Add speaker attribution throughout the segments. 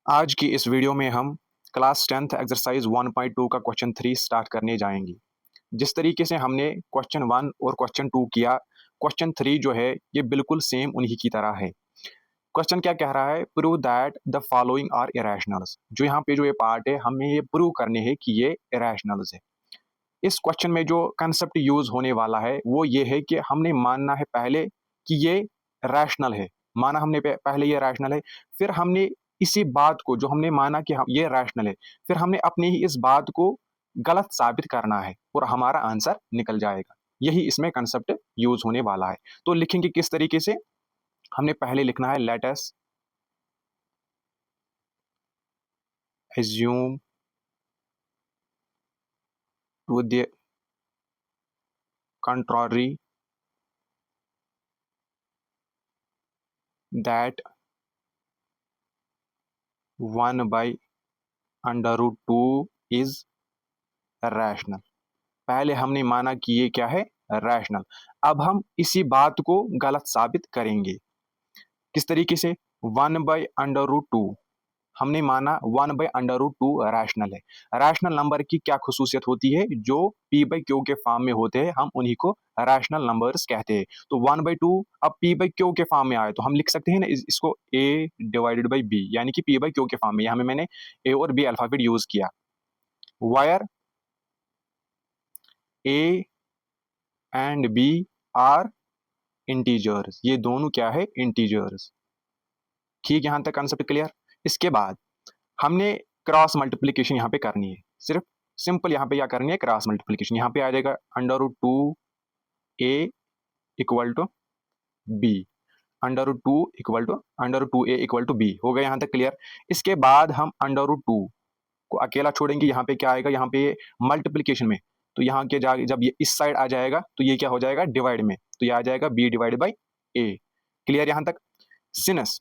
Speaker 1: आज की इस वीडियो में हम क्लास 10th एक्सरसाइज 1.2 का क्वेश्चन 3 स्टार्ट करने जाएंगे। जिस तरीके से हमने क्वेश्चन 1 और क्वेश्चन 2 किया, क्वेश्चन 3 जो है ये बिल्कुल सेम उन्हीं की तरह है। क्वेश्चन क्या कह रहा है? Prove that the following are irrationals. जो यहाँ पे जो ये पार्ट है हमें ये प्रूव करने हैं कि ये इरेशनल्स है। इस क्वेश्चन में जो कंसेप्ट यूज होने वाला है वो ये है कि हमने मानना है पहले कि ये रैशनल है। माना हमने पहले ये रैशनल है, फिर हमने इसी बात को जो हमने माना कि हम ये रैशनल है, फिर हमने अपनी ही इस बात को गलत साबित करना है और हमारा आंसर निकल जाएगा। यही इसमें कंसेप्ट यूज होने वाला है। तो लिखेंगे किस तरीके से? हमने पहले लिखना है let us assume to the contrary that 1 by under root two is rational. पहले हमने माना कि ये क्या है? रैशनल। अब हम इसी बात को गलत साबित करेंगे। किस तरीके से? 1/√2 हमने माना 1/√2 रैशनल है। रैशनल नंबर की क्या खुसूसियत होती है? जो p बाई क्यू के फॉर्म में होते हैं हम उन्हीं को रैशनल नंबर्स कहते हैं। तो 1/2 अब p बाई क्यू के फॉर्म में आए तो हम लिख सकते हैं ना इसको a डिवाइडेड बाई b, यानी कि p बाई क्यू के फॉर्म में। यहाँ में मैंने a और b अल्फाबेट यूज किया। Where a and b are integers. ये दोनों क्या है? इंटीजर्स। ठीक, यहां तक कंसेप्ट क्लियर। इसके बाद हमने क्रॉस मल्टीप्लीकेशन यहाँ पे करनी है। सिर्फ सिंपल यहाँ पे क्या करनी है? Cross multiplication. यहाँ पे आ जाएगा under root 2 a equal to B. Under root 2 equal to B हो गया यहाँ तक क्लियर। इसके बाद हम अंडर रूट 2 को अकेला छोड़ेंगे। यहाँ पे क्या आएगा? यहाँ पे मल्टीप्लीकेशन में तो यहाँ के जब ये इस साइड आ जाएगा तो ये क्या हो जाएगा? डिवाइड में, तो ये आ जाएगा b divide by a। Clear यहाँ तक? सिनस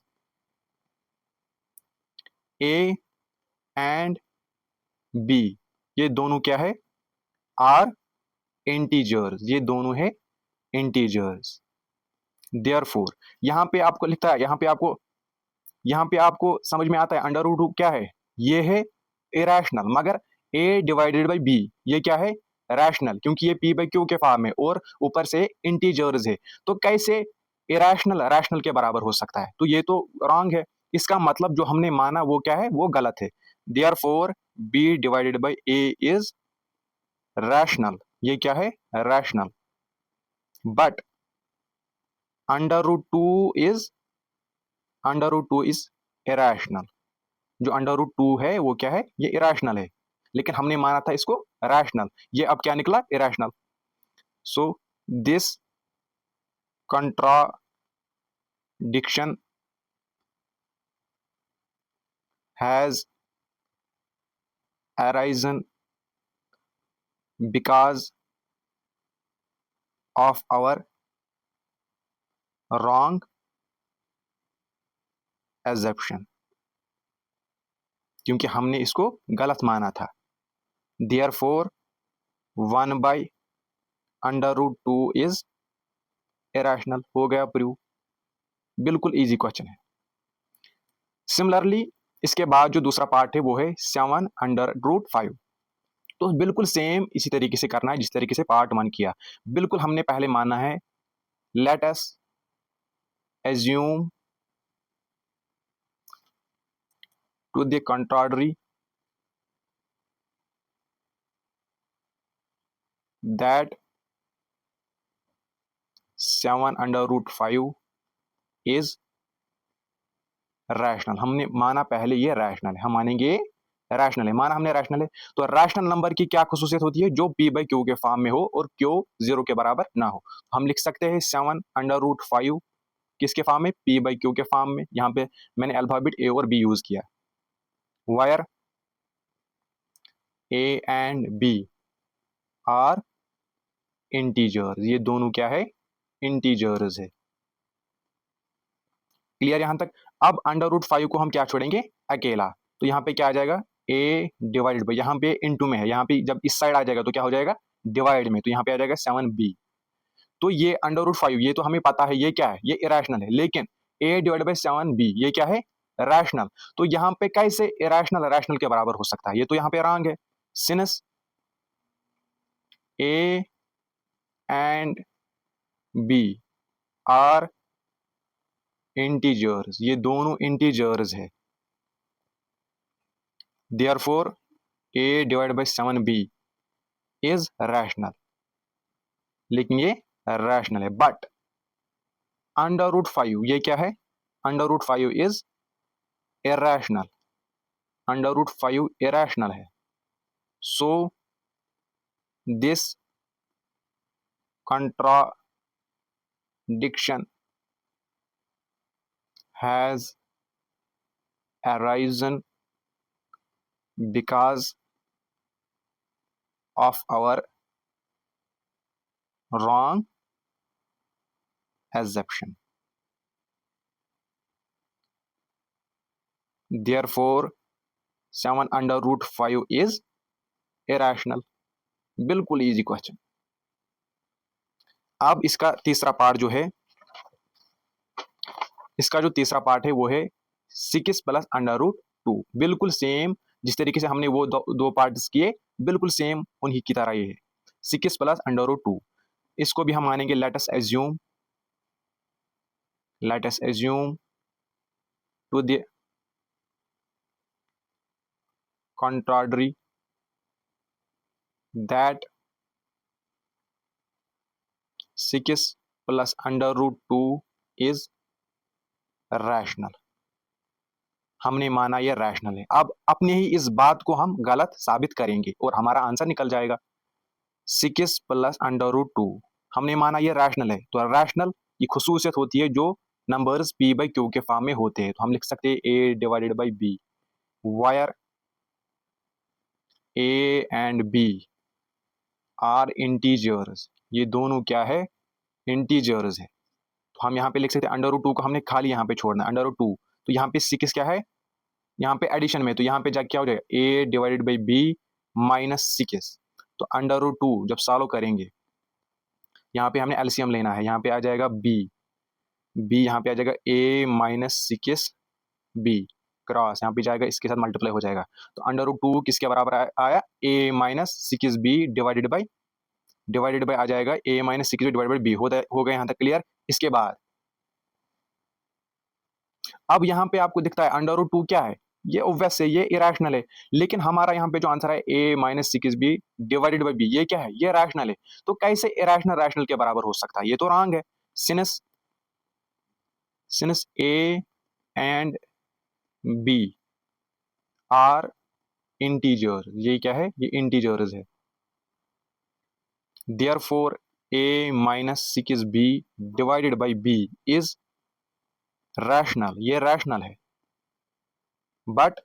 Speaker 1: a एंड b ये दोनों क्या है? Are integers. ये दोनों है इंटीजर्स। देयरफॉर यहाँ पे आपको लिखता है, यहाँ पे आपको समझ में आता है अंडर रूट क्या है? ये है इरेशनल, मगर a डिवाइडेड बाई b ये क्या है? रैशनल, क्योंकि ये p बाई क्यू के फॉर्म है और ऊपर से इंटीजर्स है। तो कैसे इरेशनल रैशनल के बराबर हो सकता है? तो ये तो रॉन्ग है। इसका मतलब जो हमने माना वो क्या है? वो गलत है। Therefore b divided by a is rational. ये क्या है? Rational. But under root two is irrational. जो अंडर रूट 2 है वो क्या है? ये इरेशनल है, लेकिन हमने माना था इसको रैशनल। ये अब क्या निकला? Irrational. So this contradiction has arisen because of our wrong assumption, क्योंकि हमने इसको गलत माना था। Therefore 1/√2 is irrational. हो गया प्रूव। बिल्कुल इजी क्वेश्चन है। सिमिलरली इसके बाद जो दूसरा पार्ट है वो है 7/√5। तो बिल्कुल सेम इसी तरीके से करना है जिस तरीके से पार्ट 1 किया। बिल्कुल हमने पहले माना है let us assume to the contrary that 7/5 is rational. हमने माना पहले ये रैशनल है, हम मानेंगे रैशनल है। माना हमने रैशनल है, तो रैशनल नंबर की क्या खुसूसियत होती है? जो p बाई क्यू के फॉर्म में हो और क्यू 0 के बराबर ना हो। हम लिख सकते हैं 7/5 किसके फॉर्म में? p बाई क्यू के फॉर्म में। यहाँ पे मैंने अल्फाबेट a और b यूज किया। Where a and b are integers. ये दोनों क्या है? इंटीजर्स है। क्लियर यहाँ तक? अब अंडर रूट 5 को हम क्या छोड़ेंगे? अकेला। तो यहाँ पे क्या आ जाएगा? a डिवाइडेड बाई, यहाँ पे इनटू में है, यहाँ पे जब इस साइड आ जाएगा तो क्या हो जाएगा? डिवाइड में, तो यहाँ पे आ जाएगा 7b। तो ये अंडर रूट 5 ये तो हमें पता है ये क्या है? ये इरेशनल है, लेकिन a डिवाइड बाई 7b ये क्या है? रैशनल। तो यहाँ पे कैसे इरेशनल रैशनल के बराबर हो सकता है? ये तो यहाँ पे रॉन्ग है। Since A and B are integers, ये दोनों इंटीजर्स है, therefore A divide by 7b is rational. लेकिन ये रैशनल है, बट अंडर रूट 5 ये क्या है? Under root 5 is irrational, under root 5 irrational है। So this contradiction has arisen because of our wrong assumption. Therefore 7 under root 5 is irrational. बिल्कुल easy question. अब इसका तीसरा पार्ट जो है, इसका जो तीसरा पार्ट है वो है 6 प्लस अंडर रूट 2। बिल्कुल सेम जिस तरीके से हमने वो दो पार्ट्स किए, बिल्कुल सेम उन्हीं की तरह ये है 6 प्लस अंडर रूट 2। इसको भी हम मानेंगे let us assume to the contrary that 6 plus under root 2 is rational। हमने माना यह रैशनल है। अब अपने ही इस बात को हम गलत साबित करेंगे और हमारा आंसर निकल जाएगा। 6 प्लस अंडर रूट 2 हमने माना यह रैशनल है, तो रैशनल की खुसूसियत होती है जो नंबर्स p बाई क्यू के फॉर्म में होते हैं। तो हम लिख सकते हैं a divided by b, where a and b are integers, ये दोनों क्या है? इंटीजर्स है। तो हम यहाँ पे लिख सकते हैं अंडर रूट 2 को हमने खाली यहाँ पे छोड़ना है, अंडर रूट 2। तो यहाँ पे 6 क्या है? यहाँ पे एडिशन में, तो यहाँ पे जाके क्या हो जाएगा? a divided by b minus 6। तो अंडर रूट 2 जब सॉल्व करेंगे, यहाँ पे हमने एलसीएम लेना है, यहाँ पे आ जाएगा b, यहाँ पे आ जाएगा a माइनस 6b क्रॉस, यहाँ पे जाएगा इसके साथ मल्टीप्लाई हो जाएगा। तो अंडर रूट 2 किसके बराबर आया? a minus 6b divided by आ जाएगा a minus 6b divided by b। हो गया यहाँ तक क्लियर? इसके बाद अब यहाँ पे आपको दिखता है अंडर रूट 2 क्या है? ये ऑब्वियस है, ये इरेशनल है। लेकिन हमारा यहाँ पे जो आंसर है a minus 6b divided by b, ये क्या है? ये रैशनल है। तो कैसे इरेशनल रैशनल के बराबर हो सकता है? ये तो रॉन्ग है। Since a and b are integer, ये क्या है? ये इंटीजर्स है। Therefore a minus 6b divided by b is rational, ये रैशनल है। But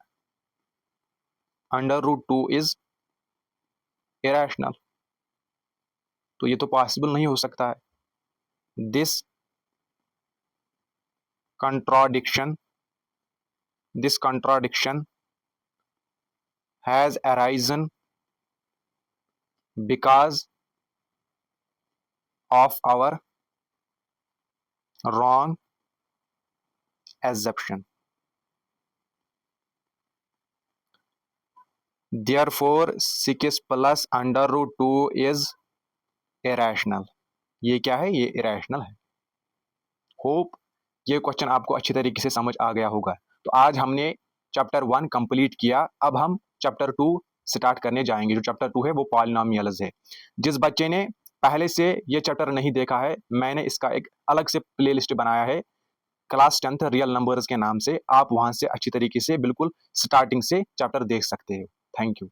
Speaker 1: under root 2 is irrational, तो ये तो पॉसिबल नहीं हो सकता है। This contradiction has arisen because of our wrong assumption. Therefore 6 plus under root 2 is irrational। ये क्या है? ये इरेशनल है। होप ये क्वेश्चन आपको अच्छी तरीके से समझ आ गया होगा। तो आज हमने चैप्टर 1 कंप्लीट किया, अब हम चैप्टर 2 स्टार्ट करने जाएंगे। जो चैप्टर 2 है वो पॉलिनोमियल्स है। जिस बच्चे ने पहले से ये चैप्टर नहीं देखा है, मैंने इसका एक अलग से प्लेलिस्ट बनाया है क्लास 10th रियल नंबर्स के नाम से। आप वहां से अच्छी तरीके से बिल्कुल स्टार्टिंग से चैप्टर देख सकते हो। Thank you.